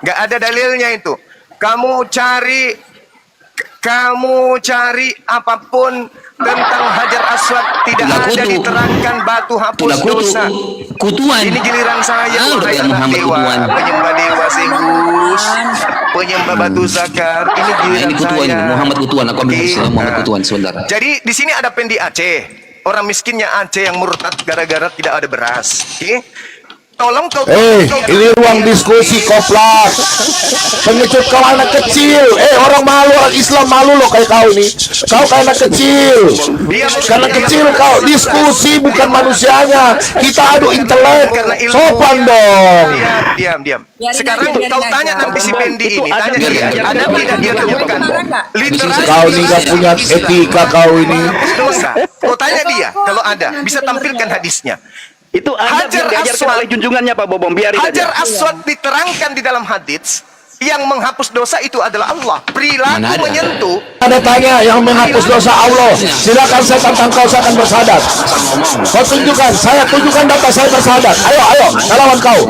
Nggak ada dalilnya itu. Kamu cari apapun tentang Hajar Aswad, tidak ada diterangkan batu hapus dosa. Kutuan. Ini giliran saya, wahai anak Muhammad dewa, kutuan. penyembah dewa Segus, penyembah batu zakar. Ini giliran ini kutuan, saya. Muhammad kutuan. Aku ambil hadis Muhammad kutuan sebentar. Jadi di sini ada pendi Aceh, orang miskinnya Aceh yang murtad gara-gara tidak ada beras. Oke? Tolong kau. Ini ruang diskusi koplas. Pengecut kau anak kecil. Orang malu, orang Islam malu loh kayak kau ini. Kau kayak anak kecil. Karena kecil kau diskusi bukan manusianya. Kita adu intelek. Sopan dong. Diam. Sekarang kau tanya nanti si Pendi ini, tanya dia, ada tidak dia temukan literasi. Kau ini gak punya etika kau ini. Kau tanya dia, kalau ada, bisa tampilkan hadisnya. Itu Anda yang diajarkan oleh junjungannya Pak Bobom, biarin Hajar aja. Aswad diterangkan di dalam hadis, yang menghapus dosa itu adalah Allah. Perilaku menyentuh. Ada tanya yang menghapus dosa Allah. Silakan saya tantang kau, saya akan bersahadat. Kau tunjukkan, saya tunjukkan data saya bersahadat. Ayo, lawan kau.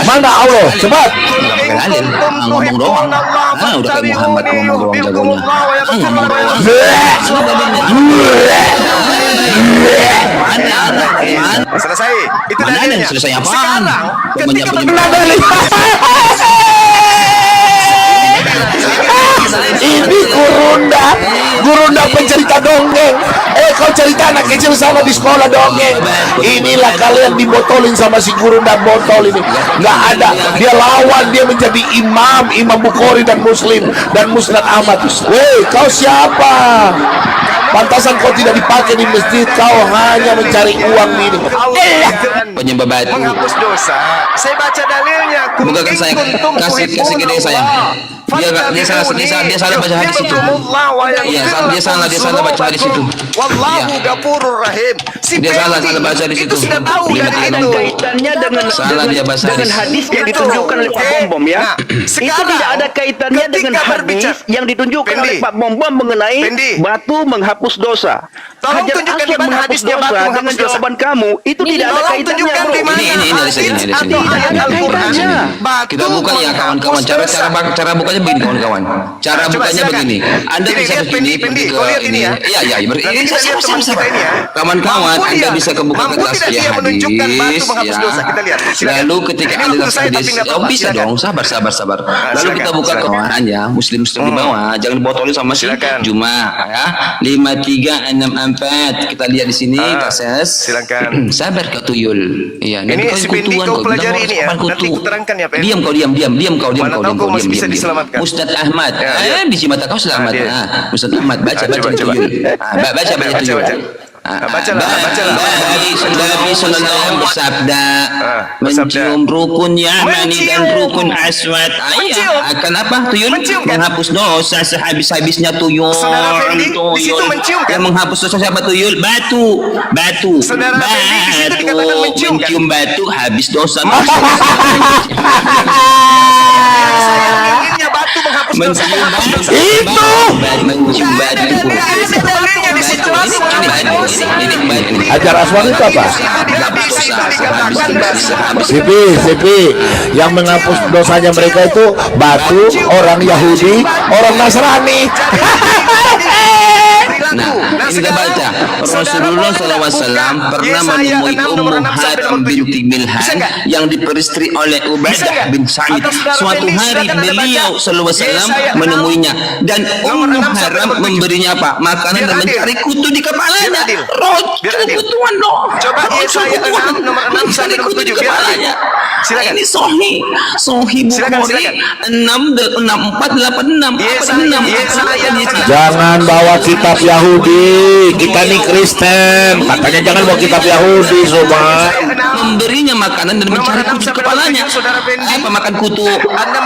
Mana Allah? Cepat. Ngomong doang. Udah kayak Muhammad ngomong doang jagonya. Selesai. Itu Mana ada dalilnya. selesai apaan? Sekarang ketika Ini Gurunda pencerita dongeng. Kau cerita anak kecil sama di sekolah dongeng. Inilah kalian dibotolin sama si Gurunda botol ini. Nggak ada. Dia lawan, dia menjadi Imam Bukhari dan Muslim dan Musnad Ahmad. Weh, kau siapa? Pantasan kau tidak dipakai di masjid. Kau hanya mencari uang ini. Penyembah batu. menghapus dosa. Saya baca dalilnya. Bukakan saya kasih gede saya. Dia salah baca hadis itu. Iya, dia salah baca hadis itu. Wallahu ghafurur rahim. Si Dia salah baca hadis itu. sudah tahu Dia dari ada itu. Kaitannya dengan Salah dia bahasa dengan hadis yang Itu. ditunjukkan oleh Pak Oke. Bom ya. Nah, Itu sekarang tidak ada kaitannya ketika dengan hadis berbicara- yang ditunjukkan Pendi. oleh Pak Bom mengenai Pendi. batu menghapus dosa. Tolong Hajar tunjukkan Aswad di mana menghapus hadisnya batu dosa menghapus dengan dosa. jawaban kamu itu tidak ada Tolong kaitannya, tunjukkan bro. di mana Ini dari sini, dari sini. atau ayat Ada Al-Quran. kaitannya. Kita buka ya kawan-kawan. Cara bukanya begini kawan-kawan. Cara Coba bukanya silakan. begini. Anda Ini bisa lihat, begini Pendi, pergi kau lihat ke ini ya. Iya, Nanti kita lihat teman kita ini ya. Kawan-kawan, Mampu Anda dia. bisa kebuka Mampu kelas tidak ya dia menunjukkan batu hadis menghapus ya. dosa? Kita lihat. Silakan. Lalu ketika Ini Anda waktu lihat saya hadis, tapi nggak oh apa-apa. bisa Silakan. dong, sabar. Lalu silakan, kita buka silakan. Quran ya, Muslim di bawah, jangan dibotolin sama si Silakan. Juma ya. 5364 kita lihat di sini kases. Silakan. Sabar kau tuyul. Iya, Ini si Pendi kau pelajari ini ya. bilang Nanti ku terangkan ya, Pen. Diam kau. Mana tahu kau masih bisa diselamatkan. Ustaz Ahmad, Ya. biji mata kau selamat. dia. Ustaz Ahmad, baca Coba. tuyul. Baca tuyul. Bacalah. Nabi sallallahu bersabda, bersabda. mencium rukun Yamani dan rukun Aswad. Mencium. Akan apa tuyul? Mencium, kan? Menghapus dosa sehabis-habisnya tuyul. Saudara Fendi, di situ mencium, kan? Yang menghapus dosa siapa tuyul? Batu. Saudara Fendi, di situ dikatakan mencium, kan? Mencium batu habis dosa. Dalilnya batu menghapus dosa. Itu mencium batu. Ada dalilnya di situ. Ini batu. Hajar Aswad itu apa? Sipi, yang menghapus dosanya mereka itu batu, orang Yahudi, orang Nasrani. Nah, ini kita baca. Rasulullah SAW pernah menemui Ummu Haram binti Milhan yang diperistri oleh Ubadah bin Sa'id. Suatu hari beliau SAW menemuinya dan Ummu Haram memberinya apa? Makanan dan mencari kutu di kepalanya. Rocun kutuan dong. Coba Yesaya 6 nomor 6 sampai nomor 7 kepalanya. Silakan. Ini Sohi Bukhari 6486. Jangan bawa kitab Yahudi, kita nih Kristen. Katanya jangan bawa kitab Yahudi, sobat. Memberinya makanan dan mencari kutu di kepalanya. Apa makan kutu?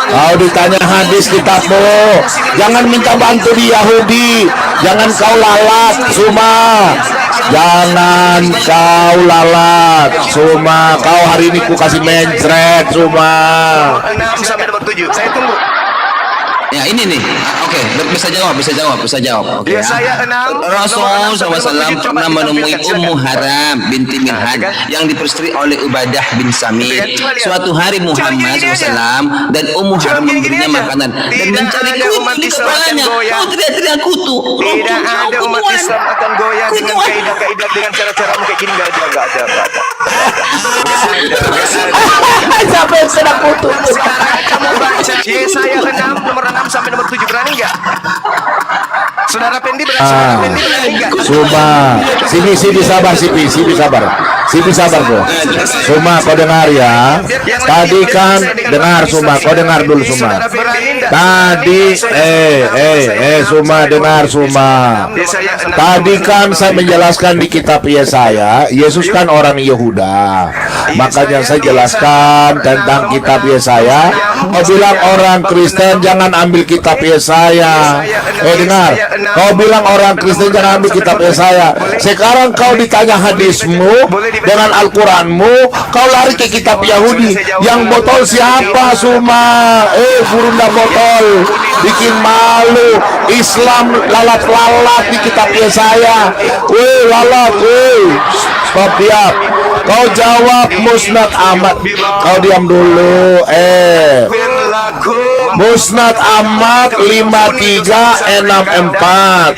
Kau ditanya hadis kitabmu, jangan minta bantu di Yahudi. Jangan kau lalat, Suma. Jangan kau lalat, Suma. Kau hari ini ku kasih mencret, Suma. 6 sampai nomor 7. Saya tunggu. Ya ini nih, oke, bisa jawab. Oke Ya, ya. saya 6. Rasul SAW pernah menemui Ummu Haram binti Milhan yang diperistri oleh Ubadah bin Samit. Suatu hari Muhammad SAW dan Ummu Haram memberinya makanan dan mencari kutu di kepalanya. Oh, teriak kutu. Tidak ada umat Islam akan goyah dengan kaidah-kaidah dengan cara-cara kayak gini. Nggak ada. Siapa yang sedang kutu? Sekarang kamu baca Yesaya 6 nomor 6 sampai nomor 7, berani nggak? Saudara Pendi berani nggak? Suma, sini sabar, Sipi sabar kok. Suma, kau dengar ya. Tadi kan dengar Suma, kau dengar dulu Suma. Tadi, Suma dengar Suma. Tadi kan saya menjelaskan di kitab Yesaya, Yesus kan orang Yehuda. Makanya saya jelaskan tentang kitab Yesaya. Kau bilang orang Kristen jangan ambil kitab Yesaya. Dengar. Kau bilang orang Kristen jangan ambil kitab Yesaya. Sekarang kau ditanya hadismu dengan Al-Quranmu, kau lari ke kitab Yahudi. Yang botol siapa Suma? Gurunda botol. Bikin malu. Islam lalat-lalat di kitab Yesaya. Lalat. Stop diam. Kau jawab Musnad Ahmad. Kau diam dulu. Musnad Ahmad 5364.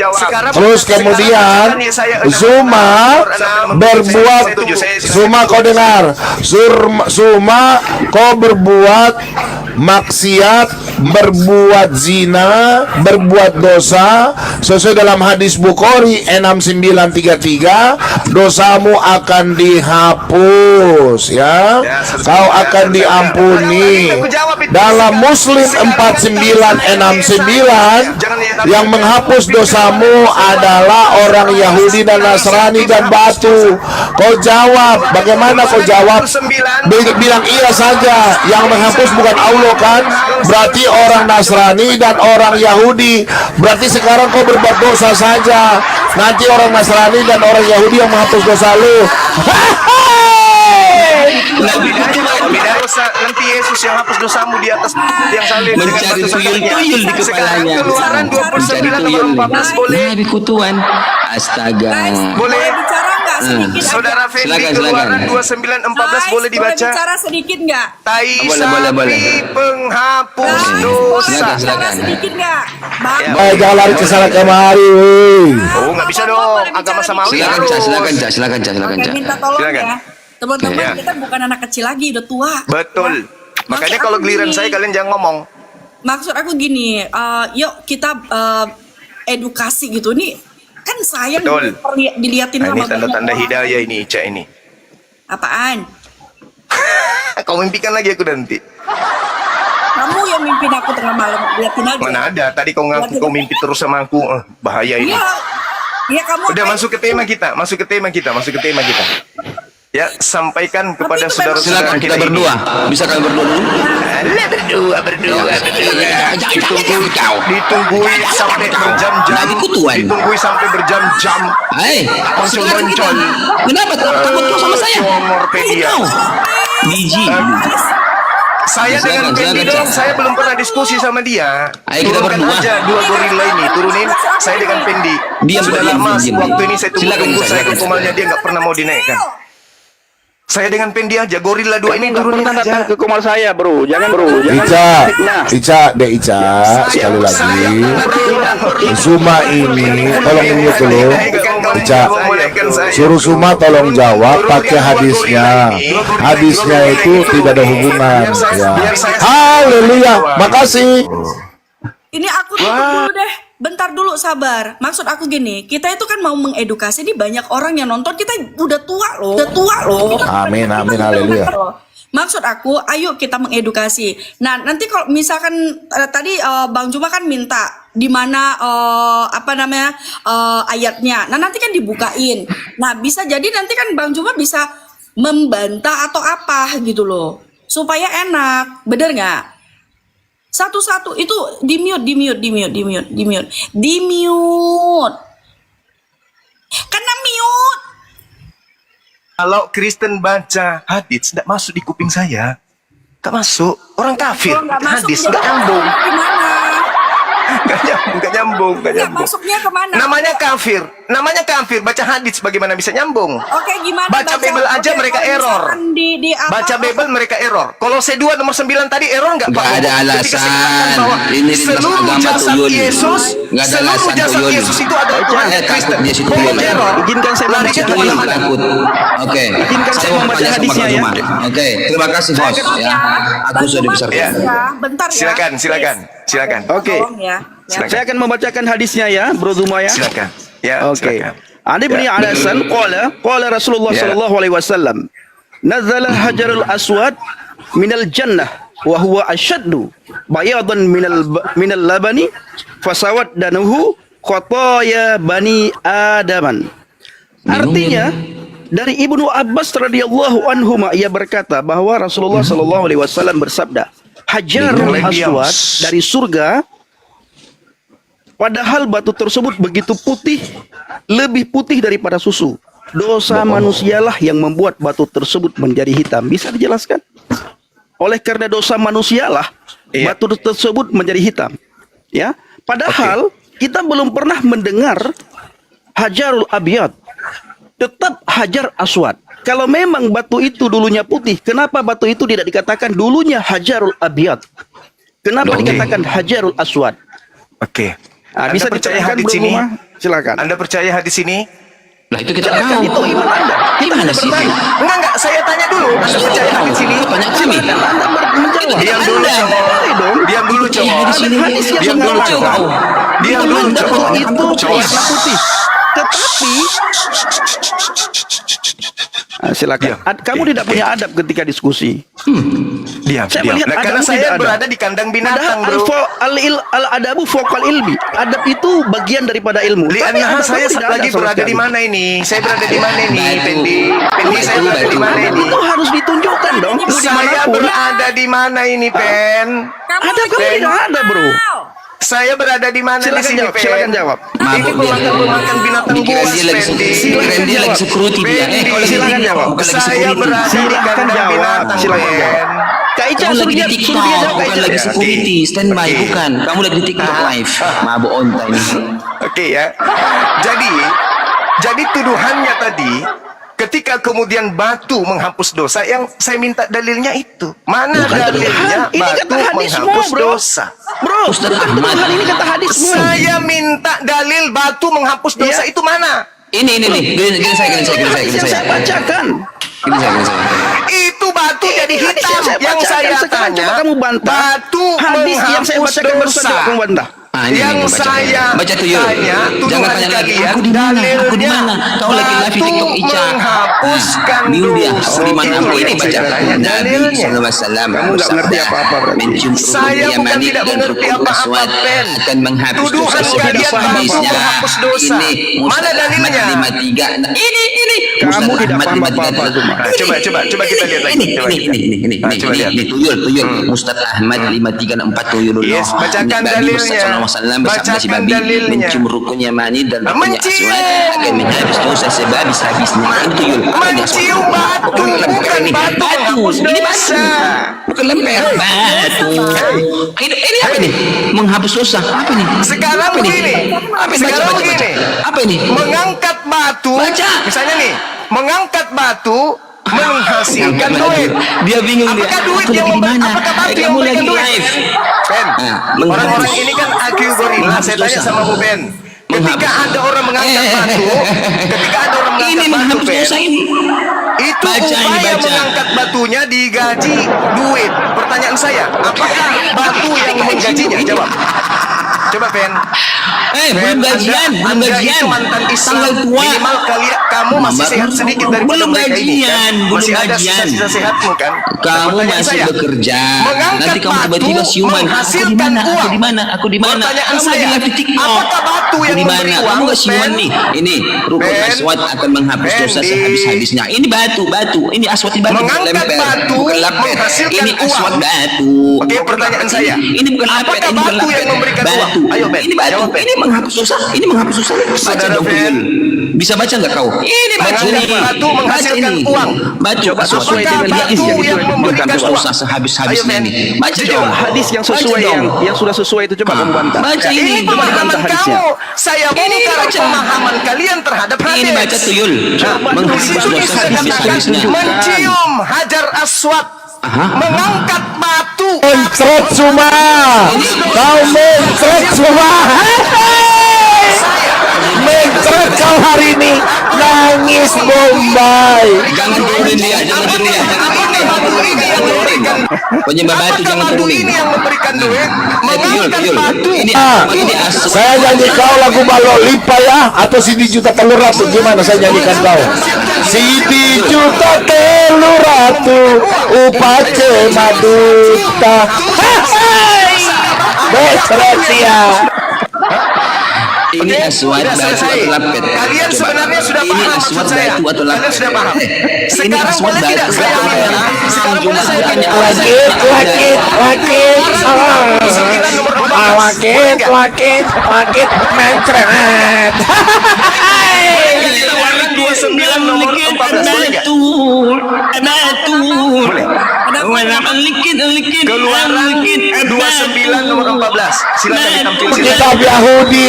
Terus kemudian Suma berbuat, Suma kau dengar, Suma kau berbuat maksiat, berbuat zina, berbuat dosa sesuai dalam hadis Bukhari 6933, dosamu akan dihapus ya, kau akan diampuni. Dalam Muslim 4969, yang menghapus dosamu adalah orang Yahudi dan Nasrani dan batu. Kau jawab, bagaimana kau jawab? Bilang iya saja. Yang menghapus bukan Allah kan? Berarti orang Nasrani dan orang Yahudi. Berarti sekarang kau berbuat dosa saja. Nanti orang Nasrani dan orang Yahudi yang menghapus dosa lu. Nanti Yesus yang hapus dosamu di atas yang salib Mencari tuyul-tuyul di kepalanya. Keluaran 29 nomor 14 boleh. Nabi kutuan. Astaga. Boleh bicara nggak sedikit? Saudara Fendi, Silakan. Keluaran 29:14 boleh dibaca. Boleh bicara sedikit nggak? Tai Boleh. sapi penghapus dosa. Silakan. Sedikit nggak? Bang. Jangan lari ke sana kemari. Oh, nggak bisa dong. Agama samawi Silakan, harus. Silakan, Oke, minta tolong Silakan. ya. Teman-teman, Ya. kita bukan anak kecil lagi, udah tua. Betul. Ya. Makanya Maksud kalau aku giliran gini. saya kalian jangan ngomong. Maksud aku gini, yuk kita edukasi gitu. Nih kan sayang Betul. diliatin Nah, ini sama banyak tanda-tanda orang. hidayah ini, Ica ini. Apaan? Kau mimpikan lagi aku nanti. Kamu yang mimpin aku tengah malam, liatin aja. Mana ada? Tadi kau ngaku kau mimpi terus sama aku. Bahaya ini. Iya. Iya kamu. Udah masuk ke tema kita. Ya, sampaikan kepada itu saudara-saudara Silakan kita berdua. Bisa kalian berdua dulu? berdua. Ditungguin sampai berjam-jam. Nabi kutuan. Ditungguin sampai berjam-jam. Hai, Konsul kita. Kenapa takut kau sama saya? Comor pedia. Kau. Biji. Saya dengan Silakan, Pendi silakan. dong, saya belum pernah diskusi sama dia. Ayo kita Turunkan berdua. aja dua gorila ini, turunin saya dengan Pendi. Diam, Sudah diam, lama diam, waktu diam. ini saya Silakan, tunggu-tunggu, saya ke silakan. kumalnya dia nggak pernah mau dinaikkan. Saya dengan Pendi aja, gorila dua ini turunin Pernah datang aja. ke kumal saya, bro. Jangan Ica, sekali lagi. Suma ini, tolong mute dulu. Ica, suruh Suma tolong jawab pakai hadisnya. Hadisnya itu tidak ada hubungan. Ya. Haleluya, makasih. Ini aku tutup dulu deh. Bentar dulu, sabar. Maksud aku gini, kita itu kan mau mengedukasi. Ini banyak orang yang nonton. Kita udah tua loh. Amin, haleluya. Maksud aku, ayo kita mengedukasi. Nah, nanti kalau misalkan tadi Bang Juma kan minta di mana ayatnya. Nah, nanti kan dibukain. Nah, bisa jadi nanti kan Bang Juma bisa membantah atau apa gitu loh. Supaya enak. Bener nggak? Satu-satu itu di mute. Karena mute. Kalau Kristen baca hadis tidak masuk di kuping saya. Tak masuk. Orang kafir. Kalau nggak masuk Hadis jadi nggak nyambung. gimana? Nggak nyambung. Nggak, masuknya kemana? Namanya kafir. Baca hadis bagaimana bisa nyambung? Oke, gimana? Baca Bible aja mereka kalau error. misalkan di apa? Baca Bible mereka error. Kolose 2 nomor 9 tadi error nggak Pak? Nggak ada Ketika saya katakan alasan. bahwa Ini lintas seluruh agama jasad tuyul. Yesus, Nggak ada seluruh alasan jasad tuyul. Yesus itu adalah Tuhan Takut Kristen. dia situ Bohong tuyul. error. Izinkan saya Lari membaca ke Tuyul mana-mana. takut. Oke. Izinkan saya membaca tanya sama hadisnya, Kak ya. Juma. Oke, terima kasih host ya. Aku sudah dibesarkan. Ya. Bentar ya. Silakan. Oke. Tolong ya. Silakan. Saya akan membacakan hadisnya ya, Bro Zuma ya. Silakan. Ya, Oke. silakan. Ani bin Anasan qala Rasulullah Ya. sallallahu alaihi wasallam nazala hajarul aswad minal jannah wa huwa ashaddu bayadan minal labani fasawat danuhu khataya bani adaman. Artinya dari Ibnu Abbas radhiyallahu anhuma ia berkata bahwa Rasulullah sallallahu alaihi wasallam bersabda, Hajarul Aswad dari surga, padahal batu tersebut begitu putih, lebih putih daripada susu. Dosa manusialah yang membuat batu tersebut menjadi hitam. Bisa dijelaskan? Oleh karena dosa manusialah Iya. batu tersebut menjadi hitam. Ya, padahal kita belum pernah mendengar Hajarul Abyad, tetap Hajar Aswad. Kalau memang batu itu dulunya putih, kenapa batu itu tidak dikatakan dulunya Hajarul Abyad? Kenapa Oke. dikatakan Hajarul Aswad? Oke. Nah, bisa percaya diterangkan hadis Bro ini? Zuma? Silakan. Anda percaya hadis ini? Lah itu kita Silakan, tahu. itu iman Anda. Gimana sih? Enggak, saya tanya dulu. Anda percaya hadis ini? Tanya kami. Anda menjawab. Diam dulu, Anda. cowok. Boleh dong. Diam dulu, cowok. Hadis ini. Hadis yang Diam dulu, mengatakan cowok. Diam dulu, batu cowok. itu Cowok. warna putih. Tetapi silakan. Diam. Kamu tidak punya adab ketika diskusi. Diam. Saya Diam. melihat Nah, karena Adamu saya tidak ada. berada di kandang binatang, Padahal bro. al-adabu fawqal ilmi. Adab itu bagian daripada ilmu. Tapi Lianah, adab saya kamu tidak lagi ada sama berada di sekali. mana ini? Saya berada di mana ini, Batu. Pendi? Pendi, saya berada di mana ini? Itu harus ditunjukkan dong. Mau Saya dimanapun. berada di mana ini, Pen? Adab kamu tidak ada, bro. Saya berada di mana di Silakan sini, jawab. Pen? Silakan jawab. Ini Mabuk dia. pemakan binatang Pikiran buas, dia lagi Pendi. pikiran dia lagi security dia. Pendi. Silakan jawab. Bukan lagi Saya security. berada di Silakan kandang jawab. binatang, Silakan Pen. jawab. Kak Ica Kamu suruh lagi dia di suruh dia TikTok, jawab, Kak bukan Ica. lagi security, standby, Oke. bukan. Kamu lagi di TikTok live. Mabuk onta ini. Oke ya. Jadi tuduhannya tadi ketika kemudian batu menghapus dosa, yang saya minta dalilnya itu. Mana Bukan dalilnya tuduhan. Ini batu kata hadismu, menghapus bro. dosa? Bro, Ustaz bukan Ahmad. tuduhan, ini kata hadismu. Saya minta dalil batu menghapus dosa Iya. itu mana? Ini nih. Gini saya. Hadis yang saya bacakan. Gini saya. Itu batu jadi Hadis hitam. Yang bacakan. saya Sekarang tanya, coba kamu bantah. batu Hadis yang saya menghapus bacakan barusan dosa. coba kamu bantah. Ah, ini, Yang baca. saya Baca tuyul. tanya, Jangan tuduhan tanya lagi. kalian, Aku di mana? Aku di dalilnya mana? Kau lagi live di TikTok Ica. menghapuskan Bingung dia. dosa. Aku di mana? Itu Ini yang baca. saya tanya, Nabi dalilnya. sallallahu alaihi wasallam. Kamu nggak mengerti apa-apa berarti. Mencium Saya rukun bukan yamani tidak dan mengerti rukun apa-apa, aswad Pen. akan menghapus Tuduhan dosa kalian seperti batu hadisnya. menghapus dosa. Ini Mana Ustaz Ahmad dalilnya? 53. Nah, ini. Kamu Ustaz tidak Ahmad paham 53. apa-apa, Zuma. Nah, coba kita lihat lagi. Coba kita. Ini, Nah, coba lihat. tuyul. Ustaz Ahmad 534 tuyulullah. Yes, bacakan Nabi dalilnya. Muhammad SAW bersabda si Bacakan babi dalilnya. mencium rukun yamani dan rukunnya Mencium. aswad akan menghapus dosa sehabis-habisnya. Ini tuyul. Mencium batu, bukan batu menghapus Ini dosa. bukan lemper. Batu. Ini apa nih? Menghapus dosa. Apa nih? Sekarang Apa nih? begini. Apa ini? Sekarang Baca. begini. Apa ini? Mengangkat batu, Baca. misalnya nih, mengangkat batu menghasilkan Angkat duit. batu. Dia bingung dia. Apakah duit Aku yang lagi di mana? apakah batu Kamu yang memberikan lagi duit? live. Ben, Nah, orang-orang menghapus. ini kan IQ gorila. Menghapus Saya tanya dosa. sama Bu Ben. Ketika ada orang mengangkat batu, ketika ada orang Ini mengangkat batu, menghapus Ben, dosa ini. itu Baca ini, upaya baca. mengangkat batunya digaji duit. Pertanyaan saya, apakah batu yang menggajinya? Jawab. Coba Ben. Belum gajian, belum Anda gajian. itu mantan Islam. Tanggal tua. Minimal kamu masih sehat sedikit daripada Belum mereka ini kan. gajian, belum Masih ada gajian. sisa-sisa sehatmu kan. Kamu Pertanyaan masih saya, bekerja. mengangkat Nanti kamu batu tiba-tiba siuman. Aku di menghasilkan mana? Aku uang. di mana? Aku di mana? Pertanyaan Kamu saya, lagi live di TikTok. apakah batu Aku yang di memberi mana? uang, Kamu nggak siuman Ben? nih. Ini rukun Ben? aswad akan menghapus dosa Ben, sehabis-habisnya. Ini batu. Ini aswad di batu. bukan Mengangkat lemper, batu bukan lapet. menghasilkan Ini aswad uang. batu. Oke, pertanyaan saya. Ini bukan lapet. Apakah Ini bukan batu lapet. yang memberikan Batu. uang? Ayo, Ben, Ini batu. jawab, Ben. Ini menghapus dosa. Ini menghapus dosa. Baca Saudara dong, Ben. tuyul. Bisa baca nggak kau? Ini baca Mengangkat nih. batu menghasilkan Baca ini. uang. Baca Coba sesuai sesuai dengan dengan hadis hadis yang yang memberikan Bukan uang. usah sehabis-habisnya Ayo, ini. Men. Baca Jujur. dong. Hadis yang Baca sesuai dong. yang sudah sesuai itu coba kamu bantah. Baca ini. Ini pemahaman hadisnya. kamu. Saya Ini bongkar baca. pemahaman kalian terhadap hadis. Ini baca tuyul. Menghapus dosa sehabis-habisnya. Mencium hajar aswad, mengangkat batu. Mencret semua. Kau mencret semua. Mencret kau hari ini. Nangis Bombay. Jangan turunin dia, jangan turunin. Jangan turunin. Penyembah batu jangan Batu turunin. ini yang memberikan duit, mengangkat Tuyul. batu. Ini ini asal. Saya nyanyi kau lagu Balolipa ya, atau Sidi Juta Telur Ratu, gimana saya nyanyikan kau? Sidi Juta Telur Ratu, Upace Maduta. Becret ya. Ini aswad Sudah batu selesai. atau lapet? Kalian Coba. sebenarnya sudah Ini paham aswad maksud saya. batu atau lapet? Kalian sudah paham. Ini Sekarang aswad boleh tidak batu saya atau ambil? lapet? Sekarang boleh Cuma saya tanya ambil? Lakit, lakit, lakit, lakit, lakit, mencret. Tawaran 29 nomor 14 boleh nggak? Keluaran 29 nomor 14. Silakan ditampilkan. Kitab Yahudi,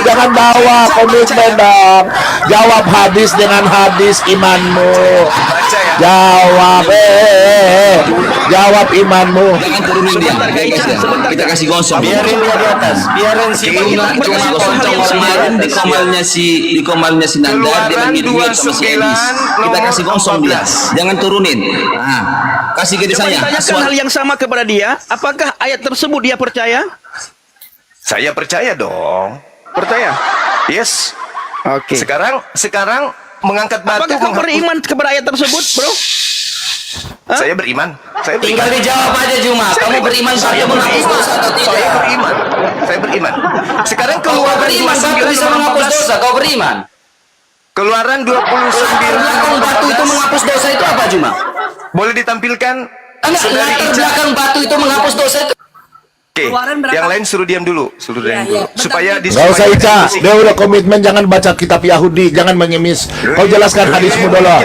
jangan bawa komitmen dong. Jawab hadis dengan hadis imanmu. Baca ya. Jawab, jawab imanmu. Jangan turunin dia. Guys, ya. Kita kasih gosong. Biarin dia di atas. Biarin si Kita kasih gosong. Kemarin di komalnya si Nanda dia Keluaran bagi duit sama si Edis. Kita kasih gosong dia. Jangan turunin. Nah, kasih ke Coba saya. ditanyakan hal yang sama kepada dia. Apakah ayat tersebut dia percaya? Saya percaya dong. Percaya. Yes. Oke. Sekarang mengangkat batu. Apakah kau beriman kepada ayat tersebut, bro? Saya beriman. Saya Tinggal beriman. dijawab aja Juma. Kamu beriman saya menghapus dosa atau Saya tidak? beriman. Saya beriman. Sekarang Kau keluaran beriman batu 29 bisa nomor menghapus 14. dosa. Kau beriman. Keluaran 29 Belakang nomor batu itu 14. menghapus dosa itu apa Juma? Boleh ditampilkan? Enggak, Saudari latar Ica. belakang batu itu menghapus dosa itu. Oke, Keluaran berapa? yang lain suruh diam dulu, suruh diam Iya, dulu. iya. Supaya Bentar. Gak usah Ica, dia udah komitmen jangan baca kitab Yahudi, jangan mengemis. Kau jelaskan hadismu dulu.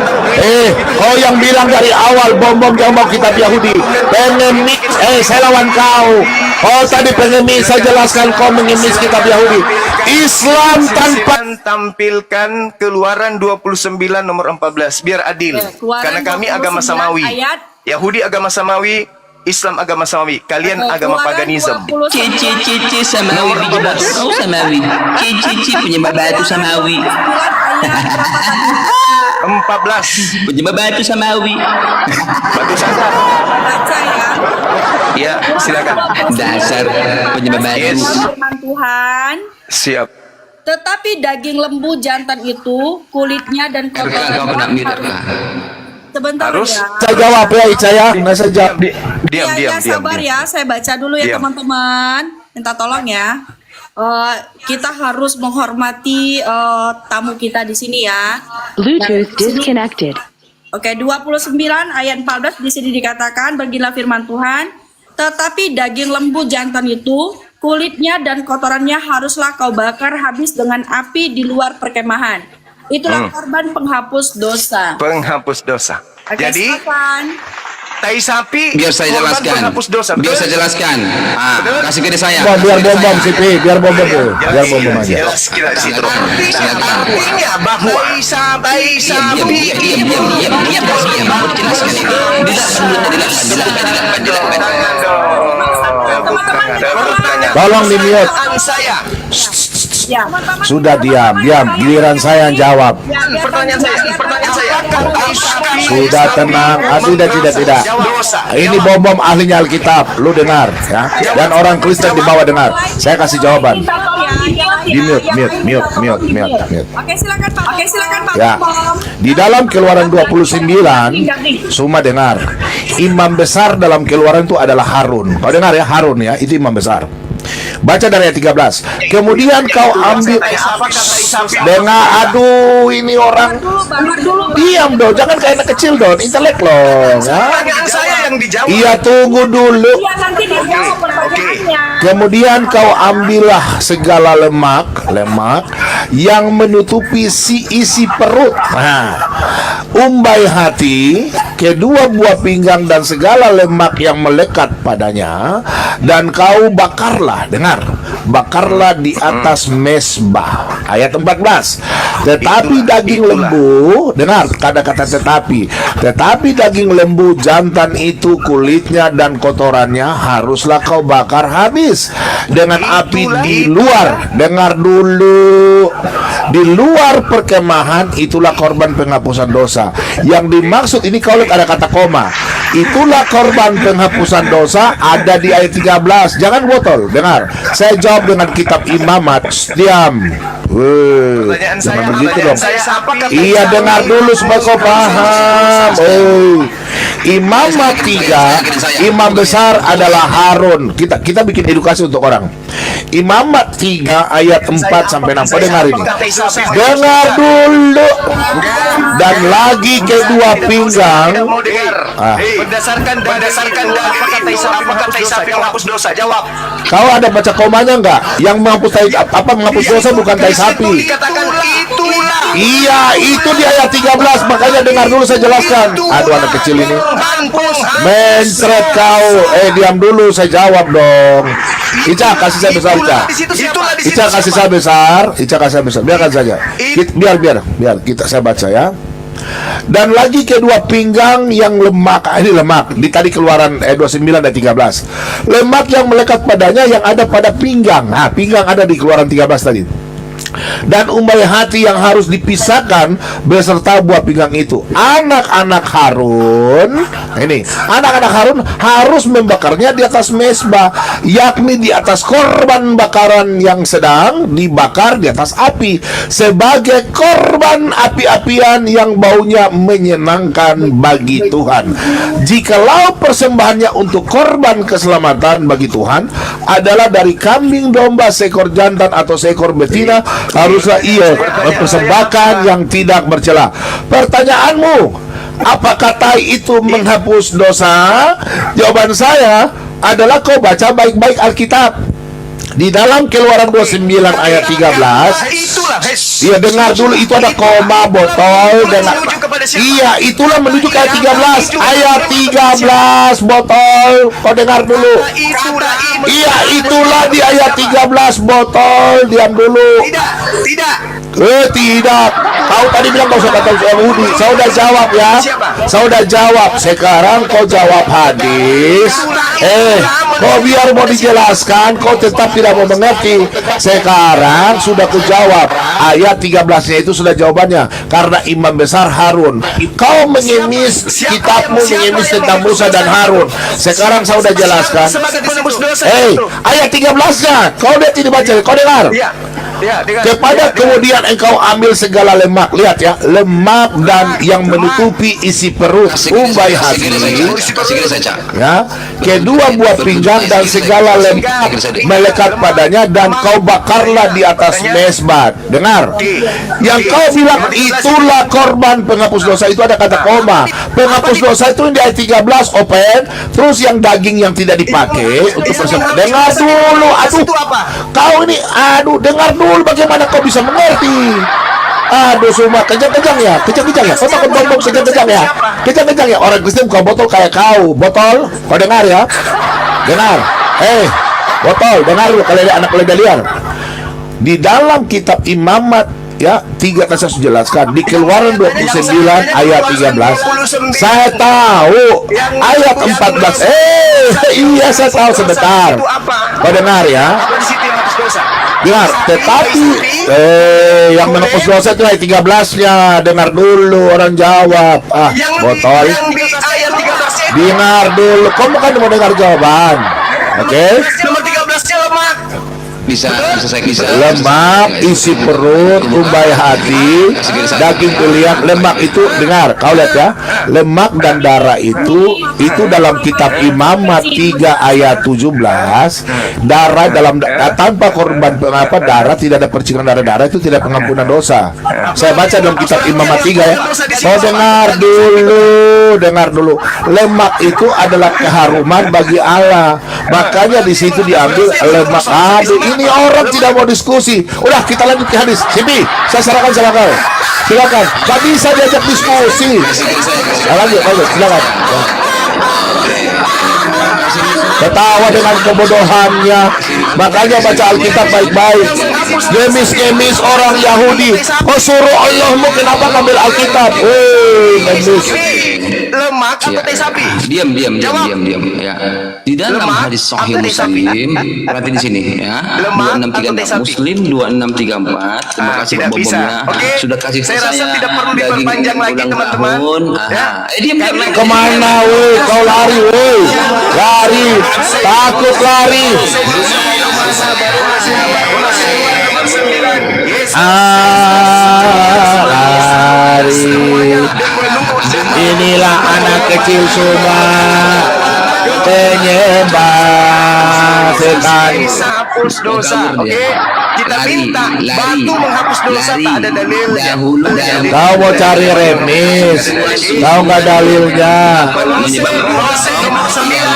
Kau yang bilang dari awal bom jangan mau kitab Yahudi. Pengemis, saya lawan kau. Oh tadi pengemis, saya jelaskan kau mengemis kitab Yahudi. Islam tanpa tampilkan Keluaran 29 nomor 14 biar adil. Keluaran Karena kami 29 agama samawi. ayat. Yahudi agama samawi, Islam agama samawi. Kalian agama Keluaran paganism. 29 Cici samawi penyembah batu samawi. Cici penyembah batu samawi. ayat berapa tadi? 14 Penyembah batu samawi. batu sangkar. Baca ya. Ya, silakan. Dasar penyembah batu. Yes. Firman Tuhan. Siap. Tetapi daging lembu jantan itu, kulitnya dan Kau kena kotorannya mirip. sebentar Harus. ya. saya jawab ya Ica ya, nah saya jawab. Diam, Ya, diam. sabar ya, saya baca dulu ya Diam. teman-teman. Minta tolong ya. Kita harus menghormati tamu kita di sini ya. Bluetooth disconnected. Oke, 29 ayat 14 di sini dikatakan, beginilah firman Tuhan, tetapi daging lembu jantan itu, kulitnya dan kotorannya haruslah kau bakar habis dengan api di luar perkemahan. Itulah korban penghapus dosa. Penghapus dosa. Oke, Jadi, silakan. tai sapi Biar saya korban jelaskan. penghapus dosa. Biar betul? saya jelaskan. Kasih ke saya. Biar bom sih Pi, biar bom tuh, biar bom aja. Jelas kita di situ. Silakan. Artinya bahwa tai sapi Tolong di mute. Saya. Ya. Sudah diam, giliran saya yang jawab. Pertanyaan saya. Sudah tenang, tidak. Ini bom ahlinya Alkitab, lu dengar ya. Dan orang Kristen di bawah dengar. Saya kasih jawaban. Di mute. Oke, silakan Pak. Ya. Di dalam Keluaran 29, semua dengar. Imam besar dalam Keluaran itu adalah Harun. Kau dengar ya, Harun ya, itu imam besar. Baca dari ayat 13. Kemudian kau ambil dengar, aduh ini orang diam dong, jangan kayak anak kecil dong, intelek loh ya. Pertanyaan saya yang dijawab. Iya tunggu dulu. Iya, nanti dijawab pertanyaannya. Kemudian kau ambillah segala lemak yang menutupi isi perut. Nah, umbai hati, kedua buah pinggang dan segala lemak yang melekat padanya, dan kau bakarlah, dengar, bakarlah di atas mesbah. Ayat 14. Tetapi daging lembu, dengar kata-kata tetapi daging lembu jantan itu, kulitnya dan kotorannya haruslah kau bakar habis dengan api di luar. Dengar dulu, di luar perkemahan, itulah korban penghapusan dosa. Yang dimaksud ini, kau lihat ada kata koma, itulah korban penghapusan dosa, ada di ayat 13. Jangan botol, dengar, saya jawab dengan kitab Imamat. Diam. Jangan begitu dong. Iya, dengar dulu supaya kau paham. Imamat 3, imam besar adalah Harun. Kita bikin edukasi untuk orang. Imamat 3 ayat 4 sampai 6. Kau dengar ini. Dengar dulu. Dan lagi kedua pinggang. Berdasarkan apa kata Isap yang menghapus dosa? Jawab. Kau ada baca komanya enggak? Yang menghapus dosa bukan tai sapi. Dikatakan itulah. Iya, itu di ayat 13. Makanya dengar dulu saya jelaskan. Aduh, anak kecil ini mencret kau. Diam dulu, saya jawab dong. Ica, kasih saya besar, Ica. Ica kasih saya besar. Ica kasih saya besar. Biarkan saja. Biar saya baca ya. Dan lagi kedua pinggang yang lemak. Ini lemak. Di tadi Keluaran 29 dan 13. Lemak yang melekat padanya yang ada pada pinggang. Nah, pinggang ada di Keluaran 13 tadi. Dan umbai hati yang harus dipisahkan beserta buah pinggang itu. Anak-anak Harun, ini anak-anak Harun harus membakarnya di atas mesbah, yakni di atas korban bakaran yang sedang dibakar di atas api, sebagai korban api-apian yang baunya menyenangkan bagi Tuhan. Jikalau persembahannya untuk korban keselamatan bagi Tuhan adalah dari kambing domba, seekor jantan atau seekor betina, haruslah ia mempersembahkan yang tidak bercela. Pertanyaanmu, apakah tai itu menghapus dosa? Jawaban saya adalah kau baca baik-baik Alkitab. Di dalam Keluaran 29 ayat 13. Iya, dengar dulu, itu ada koma, botol, dengar. Iya, itulah menuju ke ayat 13. Ayat 13, botol. Kau dengar dulu. Iya, itulah di ayat 13, botol. Diam dulu. Tidak. Kau tadi bilang kau sudah tahu Yahudi. Saya sudah jawab ya. Saya sudah jawab. Sekarang kau jawab hadis. Kau biar mau dijelaskan, kau tetap tidak mau mengerti. Sekarang sudah ku jawab. Ayat 13-nya itu sudah jawabannya. Karena imam besar Harun. Kau mengemis kitabmu, mengemis tentang Musa dan Harun. Sekarang saya sudah jelaskan. Ayat 13-nya kau lihat ini, baca. Kau dengar. Kepada kemudian engkau ambil segala lemak. Lihat ya, lemak dan yang menutupi isi perut, umbai hati, ya, kedua buah pinggang dan segala lemak melekat padanya, dan kau bakarlah di atas mesbah. Dengar, yang kau bilang itulah korban penghapus dosa, itu ada kata koma. Penghapus dosa itu di ayat 13 open. Terus yang daging yang tidak dipakai untuk persembahyan. Dengar dulu, kau ini, dengar dulu, bagaimana kau bisa mengerti? Semua kejang-kejang ya. Kau takut bombong kejang-kejang ya. Kejang-kejang ya. Orang Kristen kau botol kayak kau. Botol, kau dengar ya. Dengar. Botol, dengar lu kalau ada anak kuliah liar. Di dalam kitab Imamat ya, 3 kan saya sudah jelaskan di Keluaran 29 ayat 13. Saya tahu ayat 14. Iya, saya tahu sebentar. Kau dengar ya. Dengar, tetapi yang menghapus dosa itu ayat 13-nya. Dengar dulu, orang jawab. Botol. Dengar dulu. Kamu kan mau dengar jawaban. Oke? Nomor 13-nya lemak. Bisa saya lemak isi perut, umbai hati, daging kuliah. Lemak itu, dengar, kau lihat ya, lemak dan darah itu dalam kitab Imamat 3 ayat 17. Darah dalam tanpa korban darah tidak ada percikan darah itu tidak pengampunan dosa. Saya baca dalam kitab Imamat 3 ya. Kau dengar dulu. Lemak itu adalah keharuman bagi Allah. Makanya di situ diambil lemak. Ini orang tidak mau diskusi. Udah kita lanjut ke hadis. Sipi, saya serahkan sama kau. Silakan. Gak bisa diajak diskusi. Lanjut, silakan. Ketawa dengan kebodohannya. Makanya baca Alkitab baik-baik. Ngemis orang Yahudi. Oh, suruh Allahmu kenapa ngambil Alkitab? Ngemis. Lemak atau teh sapi? Diam. Ya. Di dalam Lemak hadis Sahih atau teh sapi? Muslim, berarti di sini ya. Lemak atau teh 2634 sapi? Muslim 2634. Terima kasih tidak Bapak bisa. Bomnya. Oke. Sudah kasih Saya ke rasa tidak perlu daging diperpanjang lagi, ulang teman-teman. tahun. Ya. Diam. Kemana woi? Kau lari woi. Lari. Takut lari. Lari. Inilah anak kecil semua penyembah setan. Bisa hapus dosa. Oke, kita minta batu menghapus dosa, tak ada dalilnya. Kau mau cari remis, kau nggak dalilnya.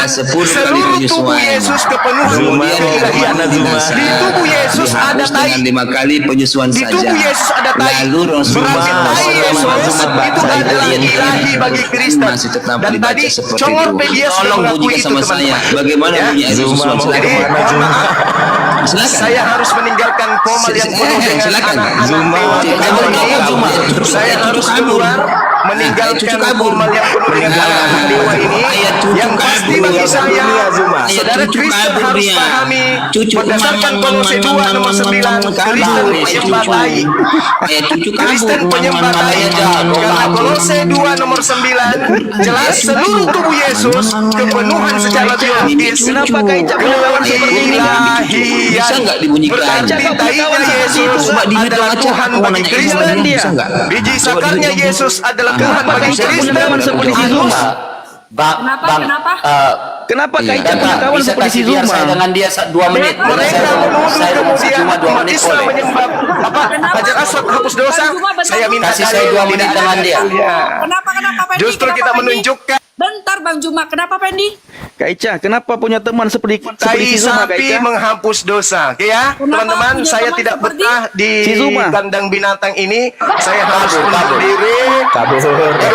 Seluruh tubuh Yesus kepenuhan keilahian. Di tubuh Yesus ada tai. Dengan 5 kali penyusuan Di saja. tubuh Yesus ada tai. Lalu Rasulullah Berarti tai Yesus itu adalah ilahi bagi Kristen. masih tetap Dan dibaca tadi seperti Congorpedia itu. sudah Tolong mengakui bunyikan itu, sama saya. teman-teman. Bagaimana Ya. bunyi ayat penyusuan? Jadi, mohon maaf, Silakan. saya harus meninggalkan komal yang penuh dengan Silakan. anak-anak Zuma. dewa Cek Dewa kabur, ini. cek kabur. Saya harus keluar meninggalkan komal yang penuh dengan anak-anak dewa ini Ayat cucu yang pasti kabur. bagi saya Ayat saudara cucu Kristen kabur harus dia. pahami Cucu berdasarkan Kolose 2 nomor 9 Kristen penyembah tai. Ayat cucu Kristen kabur. penyembah tai karena Kolose 2 nomor 9 jelas seluruh tubuh Yesus kepenuhan secara teologis. Kenapa kaita melawan seperti ini? Ilahian. Bisa nggak dibunyikan? Berarti tainya Yesus Coba di adalah baca. Tuhan Aku bagi nanya Kristen. Islam, bisa nggak? Biji Coba sakarnya dibaca. Yesus adalah Tuhan bagi Kristen. seperti si Zuma? Kenapa? Kenapa Iya. kaita punya kawan Bisa seperti si kasih biar Zuma? saya dengan dia 2 menit. Mereka menuduh Saya dengan si kemudian Juma 2 umat menit Islam boleh. menyembah Hajar Aswad hapus dosa. Saya minta Kasih saya 2 menit dengan dia. Kenapa Pendi? Justru Kenapa, kita Pendi? menunjukkan Bentar Bang Juma, kenapa Pendi? Kaica, kenapa punya teman seperti tai si Zuma, sapi Kaica? menghapus dosa. Oke ya, Kenapa teman-teman, punya saya teman tidak seperti betah di si Zuma? kandang binatang ini. Saya harus undur diri.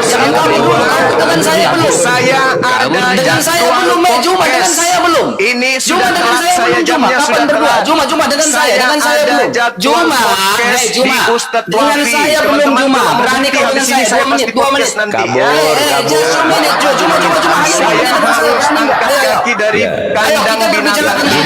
Jangan kabur. Dengan saya belum. Saya ada Dengan saya jadwal belum, Juma. Dengan podcast. saya belum. Ini Juma sudah dengan telat, saya saya belum, Juma. jamnya Kapan sudah berdua? telat. Juma dengan saya dengan saya ada belum. jadwal Juma, podcast Juma. di Ustadz Dengan Wafi. saya belum, Teman-teman Juma. kalau mau Berani bukti kau habis dengan ini saya 2 pasti menit, 2 menit. podcast nanti ya. Just 2 menit, Juma. Saya harus angkat kaki dari kandang binatang ini.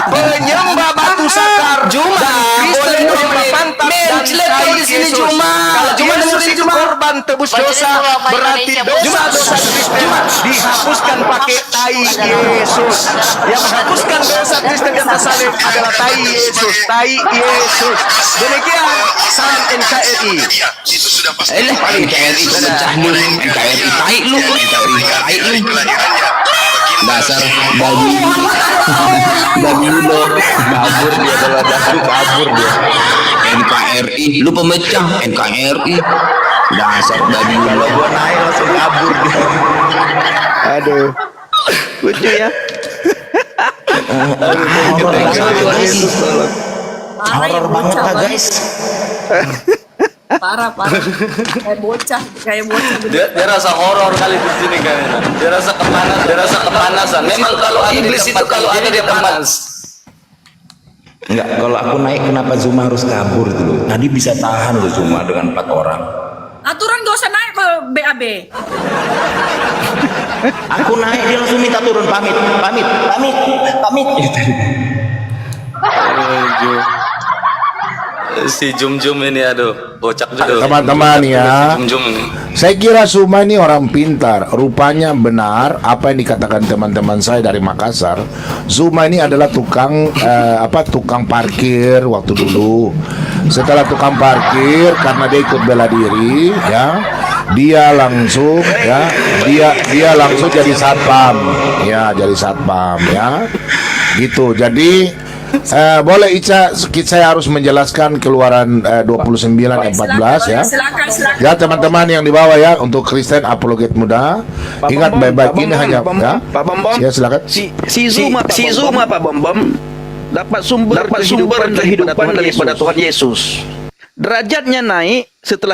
Penyembah batu sakar Juma, Kristen penyembah pantat dan menclet kau di sini, Yesus. Juma. Kalau Juma Yesus dengerin, itu Juma. korban tebus dosa, berarti dosa-dosa Kristen dihapuskan pakai tai Yesus. Yang menghapuskan dosa Kristen di atas salib adalah tai Yesus. Tai Yesus. Demikian salam NKRI. NKRI pecah lu, NKRI tai lu, NKRI tai lu. Dasar babi lo kabur dia kalau ada kabur dia. NKRI lu pemecah NKRI. Dasar babi lo gua naik langsung kabur dia. Aduh. Lucu ya. Horor banget lah guys. Parah. Kayak bocah bener. Dia rasa horor kali di sini kayaknya. Dia rasa kepanasan. Memang kalau iblis itu kalau ada di tempat Enggak, kalau aku naik kenapa Zuma harus kabur dulu? Tadi bisa tahan loh Zuma dengan 4 orang. Aturan gak usah naik ke BAB. Aku naik dia langsung minta turun pamit. si Jum ini aduh, bocak juga. Teman-teman ya, Jum saya kira Zuma ini orang pintar. Rupanya benar apa yang dikatakan teman-teman saya dari Makassar. Zuma ini adalah tukang tukang parkir waktu dulu. Setelah tukang parkir, karena dia ikut bela diri, ya, dia langsung langsung jadi satpam, ya, gitu. Jadi Boleh Ica, saya harus menjelaskan Keluaran 29 ayat 14 ya. Silakan. Ya teman-teman yang di bawah ya, untuk Kristen apologet muda, ingat baik-baik ini hanya ya. Pak Bambam. Ya silakan. Si Zuma Pak Bambam dapat sumber kehidupan daripada Tuhan Yesus. Derajatnya naik setelah